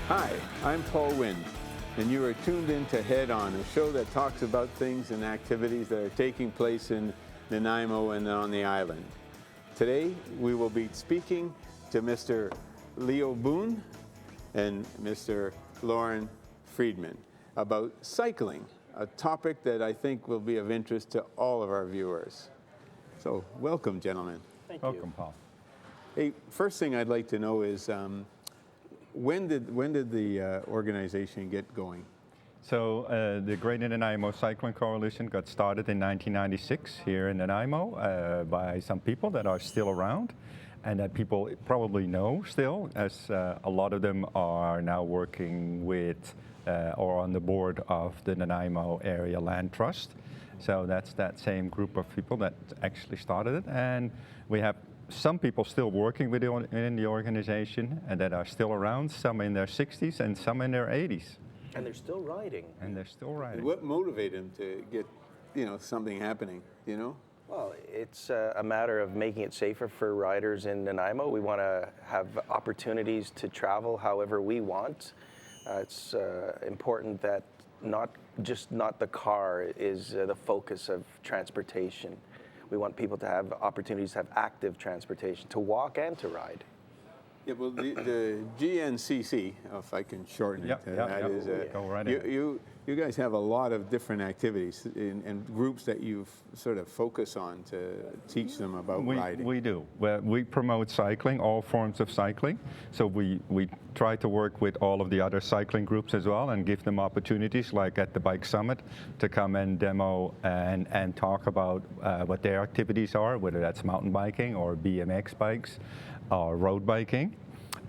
Hi, I'm Paul Winn, and you are tuned in to Head On, a show that talks about things and activities that are taking place in Nanaimo and on the island. Today, we will be speaking to Mr. Leo Boon and Mr. Lorne Freedman about cycling, a topic that I think will be of interest to all of our viewers. So, welcome, gentlemen. Thank you. Welcome, Paul. Hey, first thing I'd like to know is when did the organization get going? So the Greater Nanaimo Cycling Coalition got started in 1996 here in Nanaimo by some people that are still around and that people probably know still, as a lot of them are now working with or on the board of the Nanaimo Area Land Trust. So that's that same group of people that actually started it, and we have some people still working in the organization and that are still around, some in their 60s and some in their 80s. And they're still riding. What motivated them to get, something happening, Well, it's a matter of making it safer for riders in Nanaimo. We want to have opportunities to travel however we want. It's important that not the car is the focus of transportation. We want people to have opportunities to have active transportation, to walk and to ride. Yeah, well, the GNCC, if I can shorten it, Go right ahead. You guys have a lot of different activities and groups that you sort of focus on to teach them about riding. We do. We promote cycling, all forms of cycling. So we try to work with all of the other cycling groups as well and give them opportunities, like at the Bike Summit, to come and demo and talk about what their activities are, whether that's mountain biking or BMX bikes or road biking.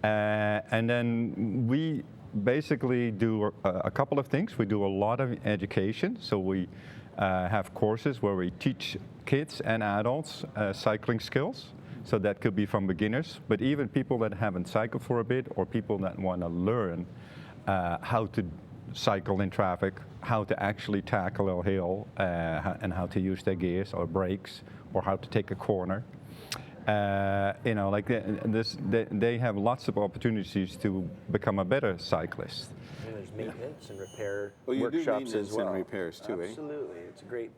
And then we basically do a couple of things. We do a lot of education. So we have courses where we teach kids and adults cycling skills. So that could be from beginners, but even people that haven't cycled for a bit or people that want to learn how to cycle in traffic, how to actually tackle a hill, and how to use their gears or brakes, or how to take a corner. They have lots of opportunities to become a better cyclist. And there's maintenance and repair you workshops do maintenance as well. and repairs too, Absolutely. It's a great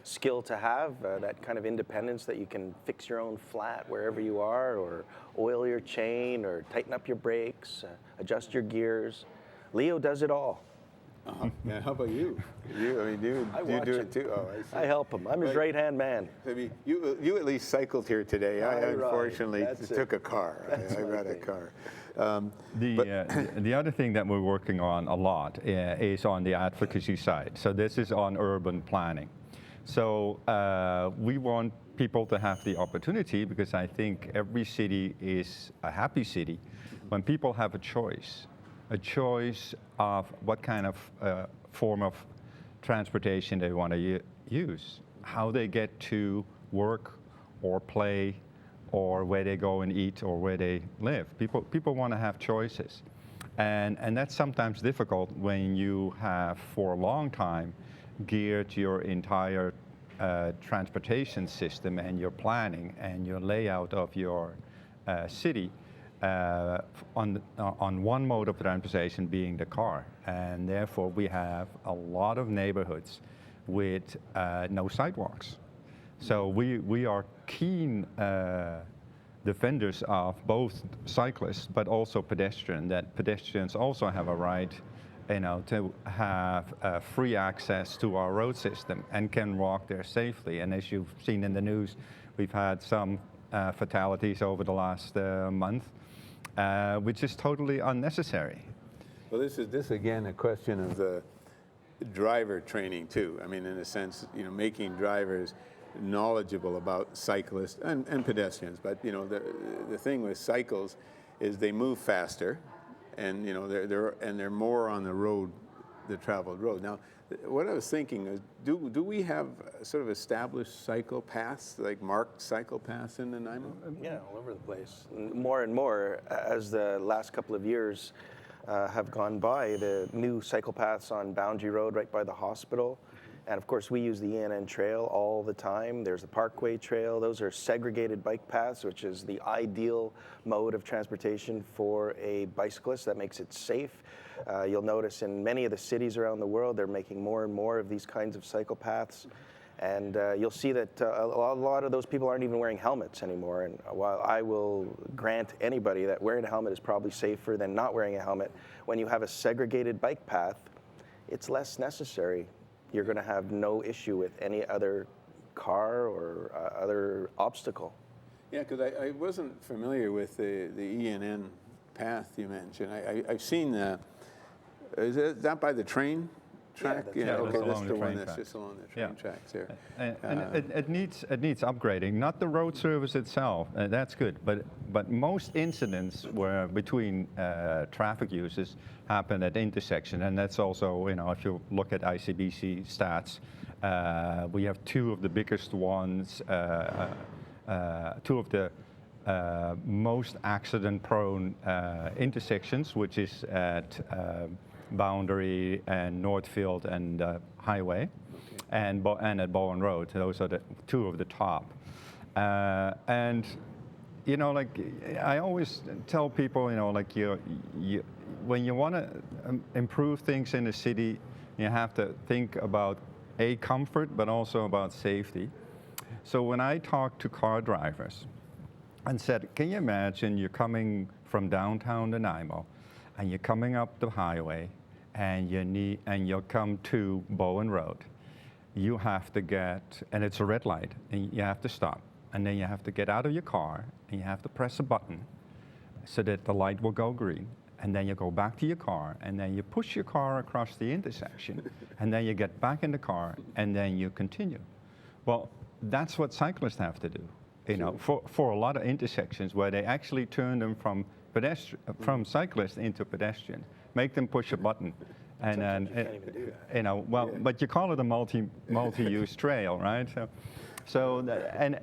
skill to have, that kind of independence that you can fix your own flat wherever you are, or oil your chain, or tighten up your brakes, adjust your gears. Leo does it all. Yeah, how about you? You do it too? Oh, I see. I help him. I'm his right-hand man. I mean, you at least cycled here today. I unfortunately took a car. I got a car. The other thing that we're working on a lot is on the advocacy side. So this is on urban planning. So we want people to have the opportunity, because I think every city is a happy city when people have a choice of what kind of form of transportation they want to use, how they get to work or play, or where they go and eat, or where they live. People want to have choices. And that's sometimes difficult when you have, for a long time, geared your entire transportation system and your planning and your layout of your city on one mode of transportation, being the car. And therefore we have a lot of neighborhoods with no sidewalks. So we are keen defenders of both cyclists but also pedestrians, that pedestrians also have a right to have free access to our road system and can walk there safely. And as you've seen in the news, we've had some fatalities over the last month, which is totally unnecessary. Well, this is again a question of the driver training too. I mean, in a sense, making drivers knowledgeable about cyclists and pedestrians. But the thing with cycles is they move faster, and they're more on the road, the traveled road. Now, what I was thinking is, do we have sort of established cycle paths, like marked cycle paths in Nanaimo? Yeah, all over the place. More and more, as the last couple of years have gone by, the new cycle paths on Boundary Road right by the hospital, And of course, we use the ENN Trail all the time. There's the Parkway Trail. Those are segregated bike paths, which is the ideal mode of transportation for a bicyclist. That makes it safe. You'll notice in many of the cities around the world, they're making more and more of these kinds of cycle paths. And you'll see that a lot of those people aren't even wearing helmets anymore. And while I will grant anybody that wearing a helmet is probably safer than not wearing a helmet, when you have a segregated bike path, it's less necessary. You're going to have no issue with any other car or other obstacle. Yeah, because I wasn't familiar with the ENN path you mentioned. I've seen is that by the train track? Yeah, Okay, along that's the the one train that's track. just along the train tracks there. And it needs upgrading, not the road service itself. That's good, but most incidents where between traffic uses happen at intersection, and that's also, if you look at ICBC stats, we have two of the biggest ones, two of the most accident-prone intersections, which is at Boundary and Northfield and Highway, and at Bowen Road. Those are the two of the top. And I always tell people, when you want to improve things in the city, you have to think about comfort, but also about safety. So when I talk to car drivers and said, can you imagine you're coming from downtown Nanaimo and you're coming up the highway and you'll come to Bowen Road. You have to and it's a red light, and you have to stop. And then you have to get out of your car and you have to press a button so that the light will go green. And then you go back to your car, and then you push your car across the intersection, and then you get back in the car, and then you continue. Well, that's what cyclists have to do, for a lot of intersections where they actually turn them from cyclists into pedestrians, make them push a button, and then but you call it a multi-use trail, right?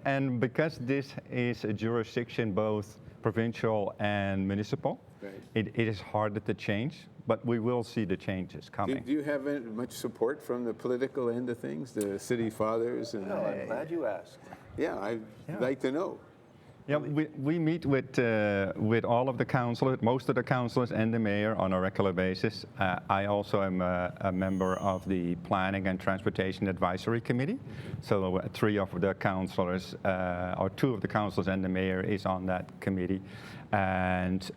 And because this is a jurisdiction both provincial and municipal, right. it is harder to change, but we will see the changes coming. Do you have much support from the political end of things, the city fathers? And I'm glad you asked. Yeah, I'd like to know. Yeah, we meet with all of the councillors, most of the councillors and the mayor on a regular basis. I also am a member of the Planning and Transportation Advisory Committee. So three of the councillors, or two of the councillors and the mayor is on that committee. And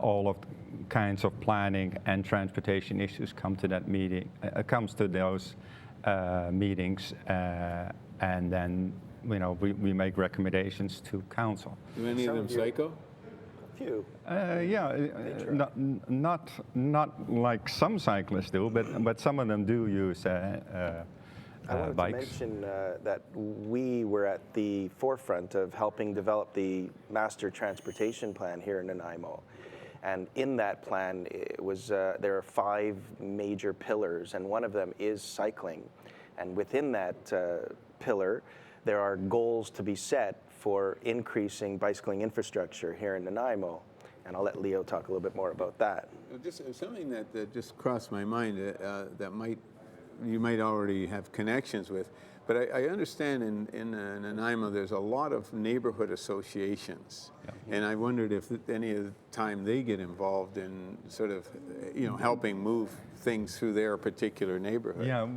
all of kinds of planning and transportation issues come to that meeting, comes to those meetings, and then we make recommendations to council. Do any of them psycho? A few. Not like some cyclists do, but some of them do use I wanted bikes. to mention that we were at the forefront of helping develop the master transportation plan here in Nanaimo. And in that plan, there are 5 major pillars, and one of them is cycling. And within that pillar, there are goals to be set for increasing bicycling infrastructure here in Nanaimo. And I'll let Leo talk a little bit more about that. Just something that just crossed my mind that you might already have connections with. But I understand in Nanaimo there's a lot of neighborhood associations. Yeah. And I wondered if any of the time they get involved in sort of, helping move things through their particular neighborhood. Yeah,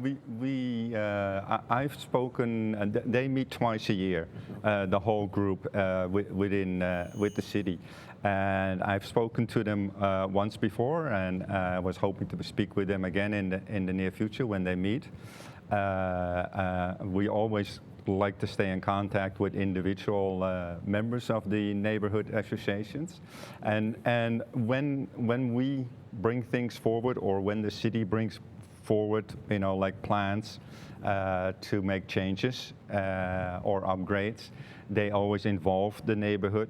I've spoken, and they meet twice a year, the whole group with the city. And I've spoken to them once before, and I was hoping to speak with them again in the near future when they meet. We always like to stay in contact with individual members of the neighborhood associations, and when we bring things forward, or when the city brings forward, like plans to make changes or upgrades, they always involve the neighborhood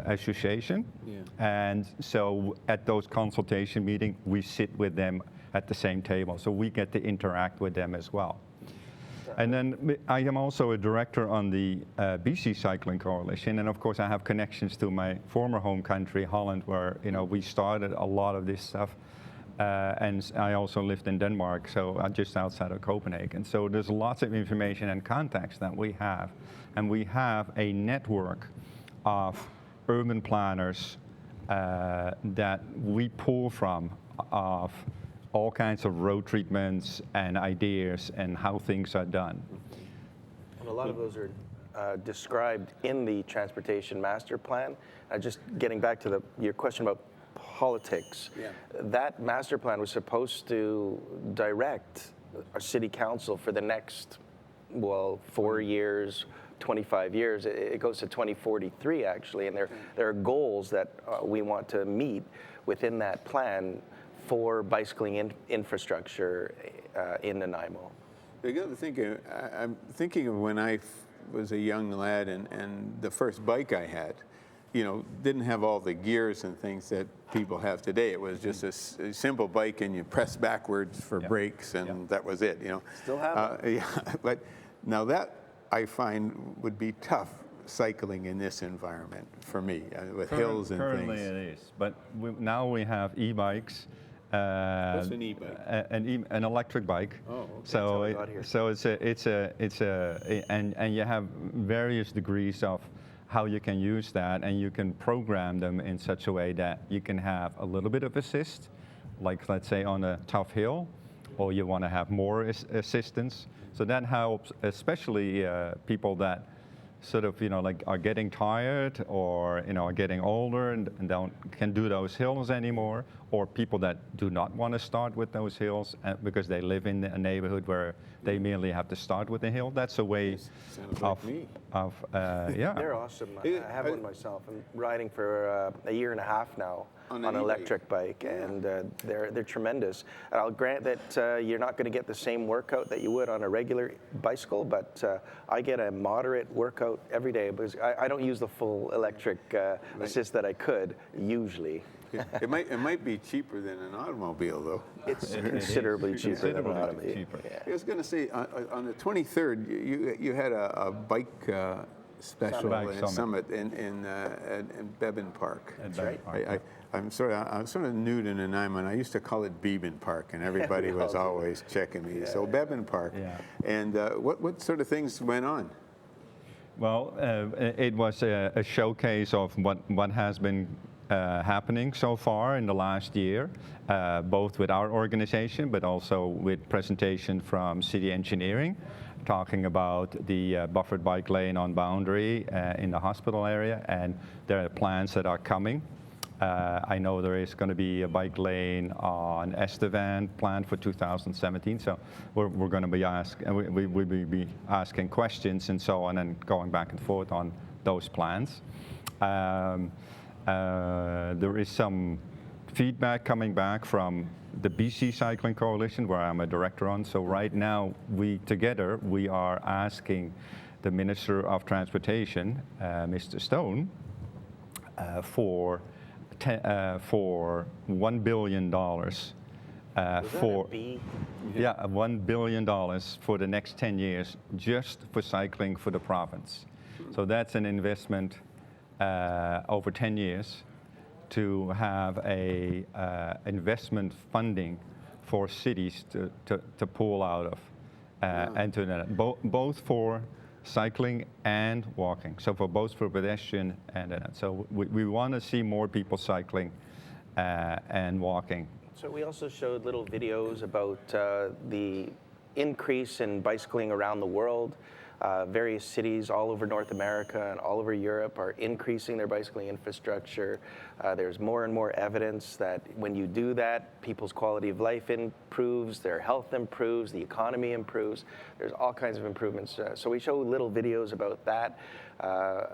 association. Yeah. And so at those consultation meetings, we sit with them at the same table, so we get to interact with them as well. And then I am also a director on the BC Cycling Coalition, and of course I have connections to my former home country, Holland, where we started a lot of this stuff and I also lived in Denmark, so just outside of Copenhagen. So there's lots of information and context that we have. And we have a network of urban planners that we pull from, of all kinds of road treatments and ideas and how things are done. And a lot of those are described in the Transportation Master Plan. Just getting back to your question about politics, that master plan was supposed to direct our city council for the next, 4 years, 25 years. It goes to 2043 actually, and there are goals that we want to meet within that plan for bicycling infrastructure in Nanaimo. I'm thinking of when I was a young lad and the first bike I had, didn't have all the gears and things that people have today. It was just a simple bike, and you press backwards for brakes, and that was it. Still have it. But now that I find would be tough cycling in this environment for me with hills and currently things. Currently it is, but now we have e-bikes. What's an e-bike? An electric bike. Oh, okay. So and you have various degrees of how you can use that, and you can program them in such a way that you can have a little bit of assist, like let's say on a tough hill, or you want to have more assistance. So that helps, especially people that sort of like are getting tired, or are getting older and can't do those hills anymore, or people that do not want to start with those hills because they live in a neighborhood where they merely have to start with the hill. That's a way Sounds like me. They're awesome. I have one myself. I'm riding for a year and a half now on an electric bike, and they're tremendous. And I'll grant that you're not going to get the same workout that you would on a regular bicycle, but I get a moderate workout every day because I don't use the full electric assist that I could usually. It might be cheaper than an automobile, though. It's considerably cheaper than an automobile. Cheaper. Yeah. I was going to say, on the 23rd, you had a bike special summit in Beban Park. That's right. I'm sort of new to Nanaimo, and I used to call it Beban Park, and everybody was always checking me. So Beban Park. Yeah. And what sort of things went on? Well, it was a showcase of what has been happening so far in the last year, both with our organization, but also with presentation from city engineering, talking about the buffered bike lane on Boundary in the hospital area, and there are plans that are coming. I know there is going to be a bike lane on Estevan planned for 2017, so we're going to be we will be asking questions and so on, and going back and forth on those plans. There is some feedback coming back from the BC Cycling Coalition, where I'm a director on. So right now, we are asking the Minister of Transportation, Mr. Stone, for $1 billion $1 billion for the next 10 years just for cycling for the province. So that's an investment over 10 years to have a investment funding for cities to pull out of and to both for cycling and walking. So both for pedestrian and so we want to see more people cycling and walking. So we also showed little videos about the increase in bicycling around the world. Various cities all over North America and all over Europe are increasing their bicycling infrastructure. There's more and more evidence that when you do that, people's quality of life improves, their health improves, the economy improves. There's all kinds of improvements. So we show little videos about that.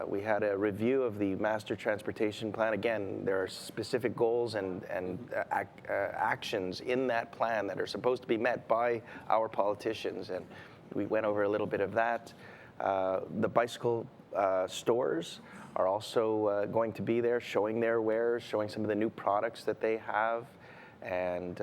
We had a review of the Master Transportation Plan. Again, there are specific goals and actions in that plan that are supposed to be met by our politicians, and we went over a little bit of that. The bicycle stores are also going to be there, showing their wares, showing some of the new products that they have. And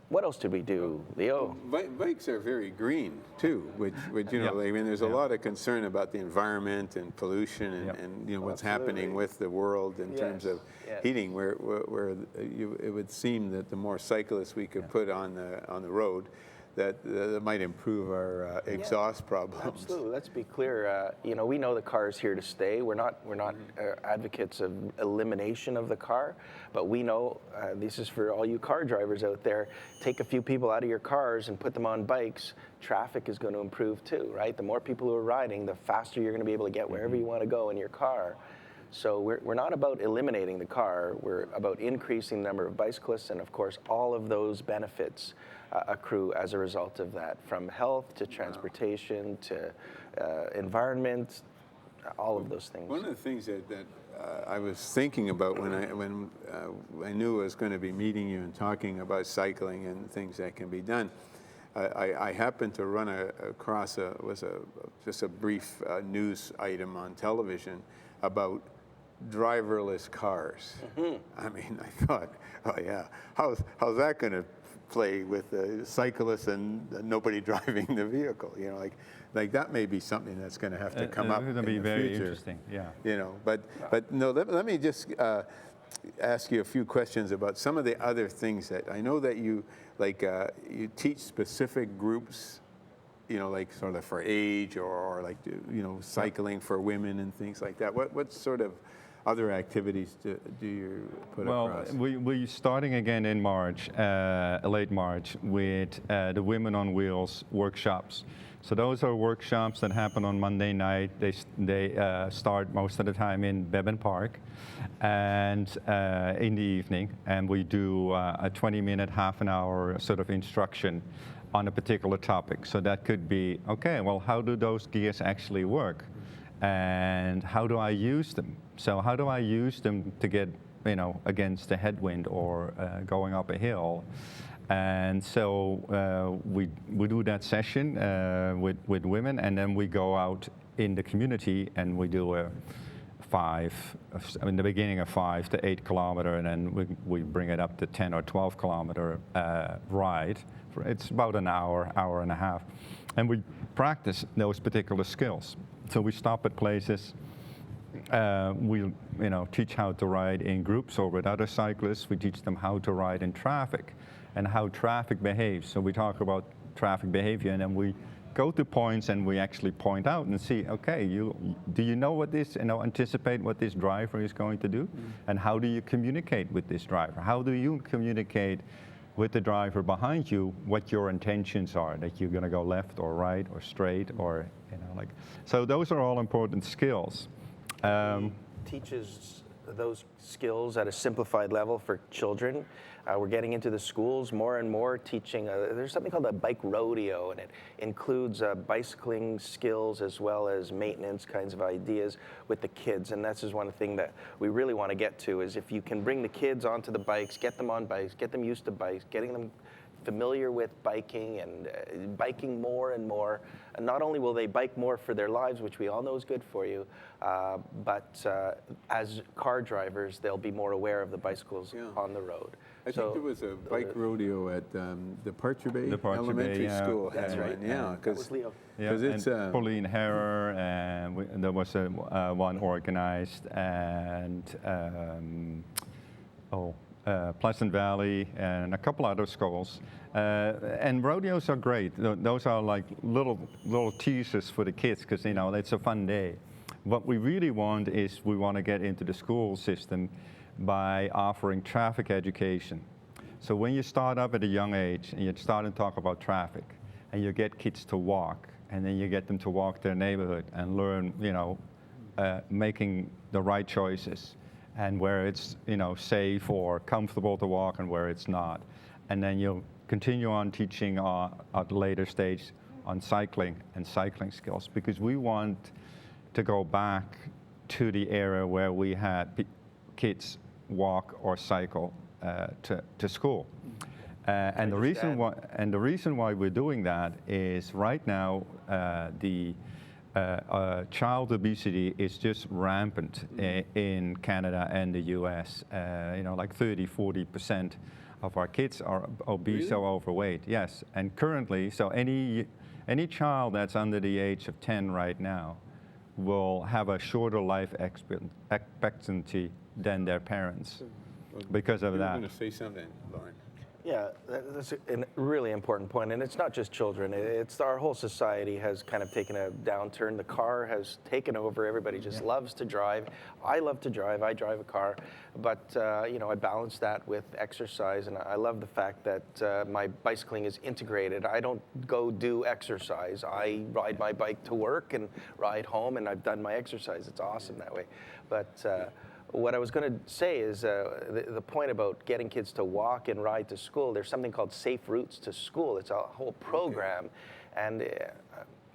what else did we do, Leo? Bikes are very green too, which you know, I mean, there's a lot of concern about the environment and pollution and you know what's happening with the world in terms of heating. Where it would seem that the more cyclists we could put on the road, that might improve our exhaust problems. Absolutely. Let's be clear. You know, we know the car is here to stay. We're not advocates of elimination of the car, but we know this is for all you car drivers out there. Take a few people out of your cars and put them on bikes. Traffic is going to improve too, right? The more people who are riding, the faster you're going to be able to get wherever you want to go in your car. So we're not about eliminating the car. We're about increasing the number of bicyclists, and of course, all of those benefits accrue as a result of that, from health to transportation to environment, all of those things. One of the things that I was thinking about when I knew I was going to be meeting you and talking about cycling and things that can be done, I happened to run across just a brief news item on television about driverless cars. I mean, I thought, oh yeah, how's that going to play with the cyclists and nobody driving the vehicle? You know, like that may be something that's going to have to come up in the future. It'll be very interesting, yeah. You know, but no, let me just ask you a few questions about some of the other things that I know that you you teach specific groups, you know, like sort of for age or like, you know, cycling for women and things like that. What sort of other activities do you put across? Well, we're starting again in March, late March, with the Women on Wheels workshops. So those are workshops that happen on Monday night. They start most of the time in Bevan Park and in the evening. And we do a 20-minute, half an hour sort of instruction on a particular topic. So that could be, okay, well, how do those gears actually work? And how do I use them? So how do I use them to get, you know, against a headwind or going up a hill? And so we do that session with women, and then we go out in the community and we do in the beginning a 5 to 8 kilometer, and then we bring it up to 10 or 12 kilometer ride. It's about an hour, hour and a half, and we practice those particular skills. So we stop at places. We teach how to ride in groups or with other cyclists. We teach them how to ride in traffic and how traffic behaves. So we talk about traffic behavior, and then we go to points and we actually point out and see, okay, do you know what this, anticipate what this driver is going to do? And how do you communicate with this driver? How do you communicate with the driver behind you what your intentions are, that you're going to go left or right or straight or, so those are all important skills. Teaches those skills at a simplified level for children. We're getting into the schools more and more teaching. There's something called a bike rodeo, and it includes bicycling skills as well as maintenance kinds of ideas with the kids. And that's just one thing that we really want to get to, is if you can bring the kids onto the bikes, get them on bikes, get them used to bikes, getting them familiar with biking and biking more and more. And not only will they bike more for their lives, which we all know is good for you, but as car drivers, they'll be more aware of the bicycles on the road. I think there was a bike rodeo at Departure Bay Elementary School. That's right. Yeah, because it's Pauline Herrer, and there was one organized, and Pleasant Valley, and a couple other schools. And rodeos are great. Those are like little teasers for the kids, because it's a fun day. What we really want is we want to get into the school system by offering traffic education. So when you start up at a young age and you start to talk about traffic, and you get kids to walk, and then you get them to walk their neighborhood and learn, making the right choices, and where it's safe or comfortable to walk and where it's not. And then you'll continue on teaching at a later stage on cycling and cycling skills, because we want to go back to the era where we had kids walk or cycle to school. And the reason why we're doing that is right now the child obesity is just rampant in Canada and the US. Like 30-40% of our kids are obese or overweight. Yes, and currently, so any child that's under the age of 10 right now will have a shorter life expectancy than their parents because of You were that. going to say something, Lorne. Yeah, that's a really important point, and it's not just children. It's our whole society has kind of taken a downturn. The car has taken over. Everybody just loves to drive. I love to drive. I drive a car, but you know, I balance that with exercise, and I love the fact that my bicycling is integrated. I don't go do exercise. I ride my bike to work and ride home, and I've done my exercise. It's awesome that way, but. What I was going to say is the point about getting kids to walk and ride to school, there's something called Safe Routes to School. It's a whole program, and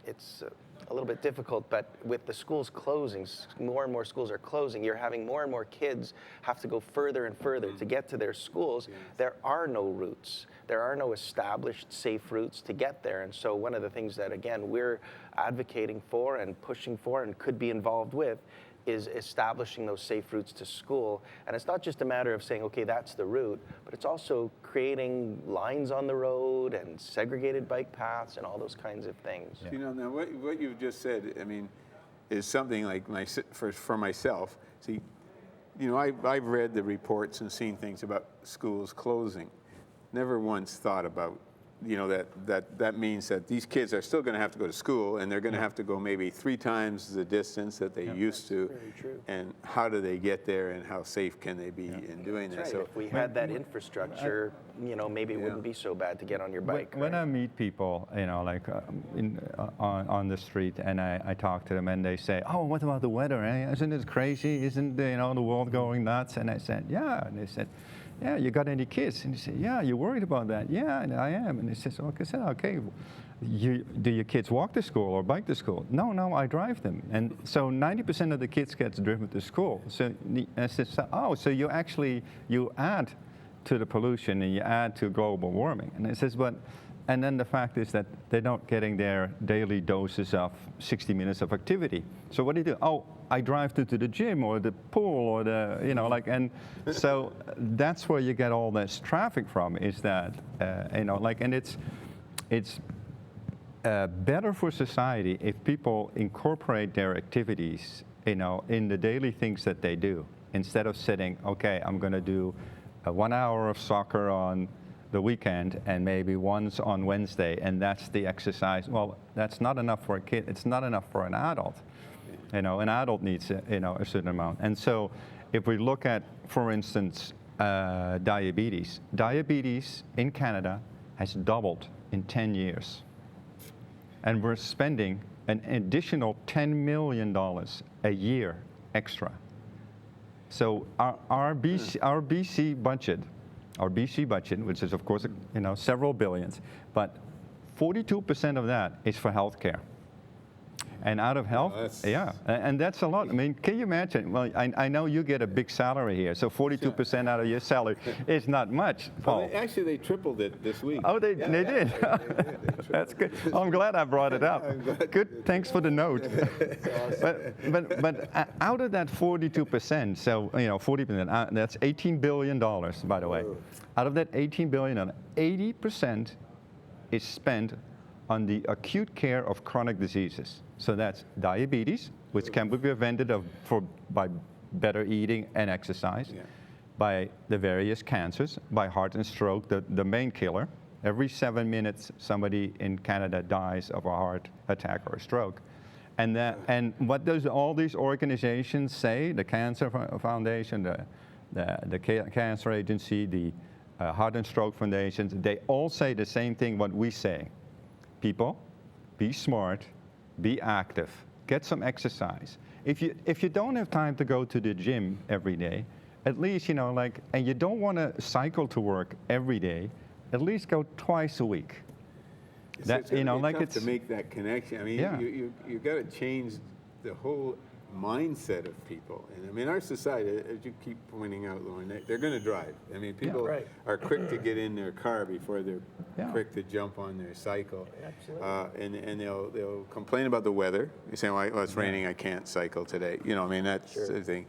it's a little bit difficult, but with the schools closing, more and more schools are closing, you're having more and more kids have to go further and further to get to their schools. There are no routes. There are no established safe routes to get there, and so one of the things that, again, we're advocating for and pushing for and could be involved with is establishing those safe routes to school. And it's not just a matter of saying, okay, that's the route, but it's also creating lines on the road and segregated bike paths and all those kinds of things. You know, now what you've just said, I mean, is something like for myself. See, you know, I've read the reports and seen things about schools closing. Never once thought about, you know, that means that these kids are still going to have to go to school, and they're going to have to go maybe 3 times the distance that they used to. Very true. And how do they get there, and how safe can they be in doing that? Right. So If we had that infrastructure, you know, maybe it wouldn't be so bad to get on your bike. When right? I meet people, you know, like on the street, and I talk to them, and they say, "Oh, what about the weather? Isn't it crazy? Isn't the world going nuts?" And I said, "Yeah." And they said, "Yeah, you got any kids?" And he said, "Yeah, you worried about that?" "Yeah, and I am." And he says, "Okay, do your kids walk to school or bike to school?" No, I drive them." And so 90% of the kids gets driven to school. So I said, so you add to the pollution and you add to global warming. And it says, and then the fact is that they're not getting their daily doses of 60 minutes of activity. So what do you do? Oh, I drive to the gym or the pool or and so that's where you get all this traffic from, is that, and it's better for society if people incorporate their activities, in the daily things that they do, instead of saying, okay, I'm going to do 1 hour of soccer on the weekend and maybe once on Wednesday, and that's the exercise. Well, that's not enough for a kid. It's not enough for an adult. An adult needs a certain amount. And so if we look at, for instance, diabetes in Canada has doubled in 10 years. And we're spending an additional $10 million a year extra. So our BC budget, which is of course several billions, but 42% of that is for healthcare. And out of health, and that's a lot. I mean, can you imagine? Well, I know you get a big salary here, so 42% out of your salary is not much, Paul. Well, actually, they tripled it this week. Oh, they did? They That's good. Oh, I'm glad I brought it up. Good, thanks for the note. but out of that 42%, so 40%, that's $18 billion, by the way. Whoa. Out of that $18 billion, 80% is spent on the acute care of chronic diseases. So that's diabetes, which can be prevented by better eating and exercise, by the various cancers, by heart and stroke, the main killer. Every 7 minutes, somebody in Canada dies of a heart attack or a stroke. And what does all these organizations say? The Cancer Foundation, the Cancer Agency, the Heart and Stroke Foundations, they all say the same thing what we say. People, be smart, be active, get some exercise. If you don't have time to go to the gym every day, at least, and you don't want to cycle to work every day, at least go twice a week. It's tough to make that connection. I mean, you got to change the whole mindset of people. And I mean, our society, as you keep pointing out, Lorne, they're going to drive. I mean, people are quick to get in their car before they're quick to jump on their cycle. Absolutely. And they'll complain about the weather. You say, well, it's raining, I can't cycle today. I mean, that's the thing.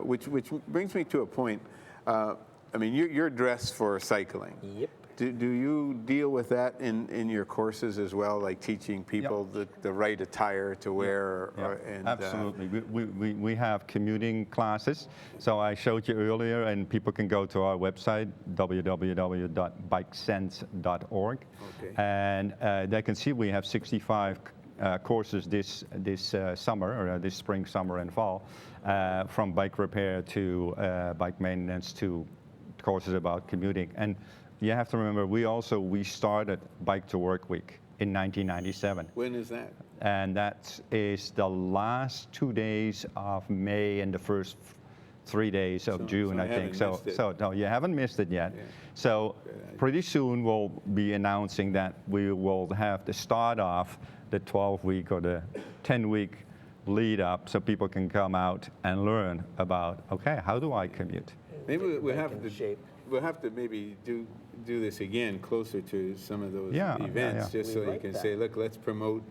Which brings me to a point. I mean, you're dressed for cycling. Yep. Do you deal with that in your courses as well, like teaching people the right attire to wear? Absolutely. We have commuting classes. So I showed you earlier, and people can go to our website, www.bikesense.org. Okay. And they can see we have 65 courses this summer, or this spring, summer, and fall, from bike repair to bike maintenance to courses about commuting. And you have to remember, we started Bike to Work Week in 1997. When is that? And that is the last 2 days of May and the first 3 days of June, I think. So no, you haven't missed it yet. Yeah. So pretty soon we'll be announcing that we will have to start off the 12-week or the 10-week lead up, so people can come out and learn about, okay, how do I commute? Maybe we'll have to maybe do this again closer to some of those events, just so you can say, look, let's promote,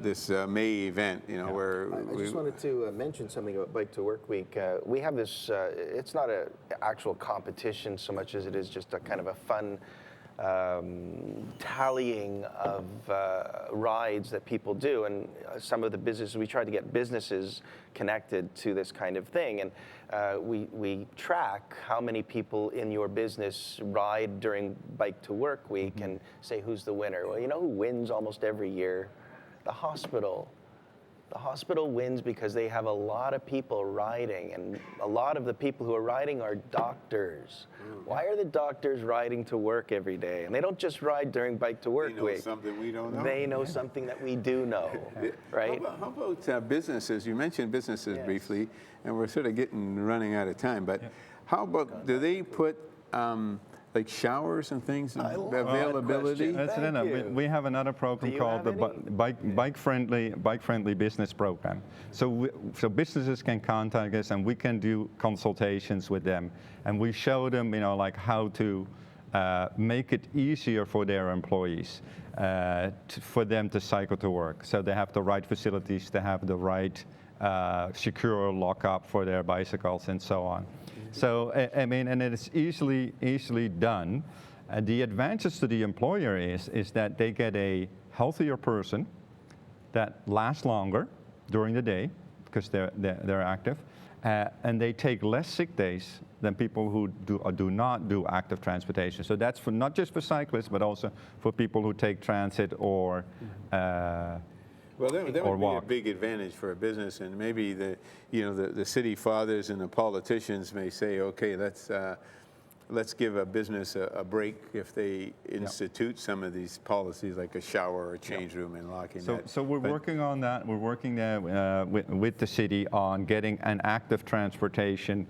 this May event, where I just wanted to mention something about Bike to Work Week. We have this, it's not an actual competition so much as it is just a kind of a fun tallying of rides that people do, and some of the businesses, we try to get businesses connected to this kind of thing, and we track how many people in your business ride during Bike to Work Week and say who's the winner. Well, you know who wins almost every year? The hospital. The hospital wins because they have a lot of people riding, and a lot of the people who are riding are doctors. Why are the doctors riding to work every day? And they don't just ride during Bike to Work they know Week. something we don't know. They know something that we do know, right? How about businesses? You mentioned businesses briefly, and we're sort of running out of time, but how about, do they put like showers and things, availability? We have another program called the Bike Friendly Business Program. So businesses can contact us, and we can do consultations with them, and we show them, like how to make it easier for their employees, for them to cycle to work. So they have the right facilities, they have the right secure lockup for their bicycles, and so on. So, I mean, and it's easily done. And the advantage to the employer is that they get a healthier person that lasts longer during the day because they're active, and they take less sick days than people who do not do active transportation. So that's for not just for cyclists, but also for people who take transit or Well, that would be walk. a big advantage for a business, and maybe the city fathers and the politicians may say, okay, let's give a business a break if they institute some of these policies, like a shower or a change room and locking that. So we're working on that. We're working there with the city on getting an active transportation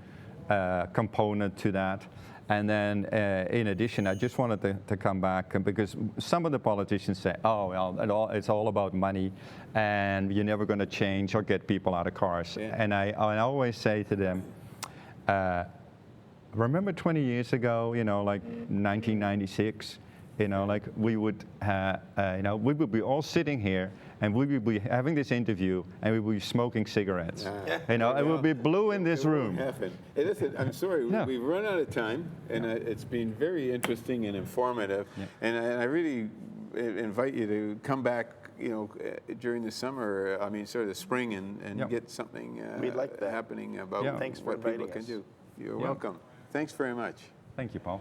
component to that. And then, in addition, I just wanted to come back because some of the politicians say, "Oh, well, it's all about money, and you're never going to change or get people out of cars." Yeah. And I always say to them, "Remember 20 years ago, like 1996, like we would be all sitting here, and we would be having this interview, and we would be smoking cigarettes. It would be blue in this room." Hey, listen, I'm sorry, we've run out of time, and it's been very interesting and informative, and I really invite you to come back, during the summer, sort of the spring, and get something We'd like that happening about Thanks for what people inviting can us. do. You're welcome. Thanks very much. Thank you, Paul.